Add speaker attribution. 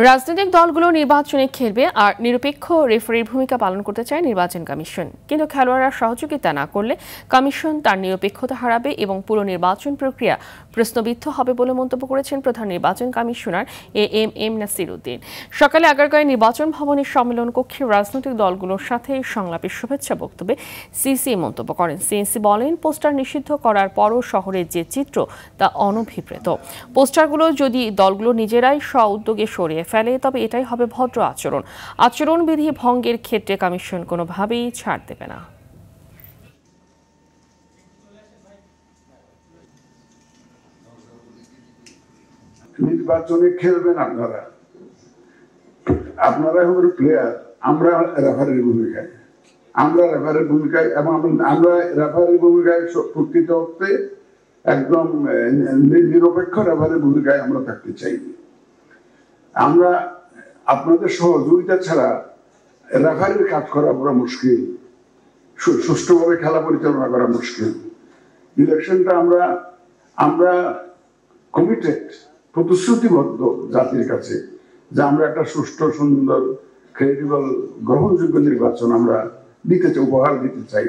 Speaker 1: রাজনৈতিক দলগুলো নির্বাচনে খেলবে আর নিরপেক্ষ রেফারির ভূমিকা পালন করতে চায় নির্বাচন কমিশন। কিন্তু খেলোয়াড়রা সহযোগিতা না করলে কমিশন তার নিরপেক্ষতা হারাবে এবং পুরো নির্বাচন প্রক্রিয়া প্রশ্নবিদ্ধ হবে বলে মন্তব্য করেছেন প্রধান নির্বাচন কমিশনার এএমএম নাসির উদ্দিন। সকালে আগারগাঁওয়ে নির্বাচন ভবনের সম্মেলন কক্ষে রাজনৈতিক দলগুলোর সাথে সংলাপের শুভেচ্ছা বক্তব্যে সিসি মন্তব্য করেন। সিএসি বলেন, পোস্টার নিষিদ্ধ করার পরও শহরের যে চিত্র তা অনভিপ্রেত। পোস্টারগুলো যদি দলগুলো নিজেরাই স্ব-উদ্যোগে সরিয়ে ফেলে তবে এটাই হবে ভদ্র আচরণ। আচরণবিধি ভঙ্গের ক্ষেত্রে কমিশন কোনোভাবেই ছাড় দেবে না।
Speaker 2: নির্বাচনে খেলবেন আপনারা এখন প্লেয়ার, আমরা রেফারির ভূমিকায় এবং আমরা রেফারির ভূমিকায় প্রকৃত অর্থে একদম নিরপেক্ষ রেফারির ভূমিকায় আমরা থাকতে চাই। আমরা আপনাদের সহযোগিতা ছাড়া রেফারির কাজ করা পুরো মুশকিল, সুষ্ঠুভাবে খেলা পরিচালনা করা মুশকিল। ইলেকশনটা আমরা কমিটেড, প্রতিশ্রুতিবদ্ধ জাতির কাছে যে আমরা একটা সুষ্ঠু, সুন্দর, ক্রেডিবল, গ্রহণযোগ্য নির্বাচন আমরা দিতে চাই, উপহার দিতে চাই।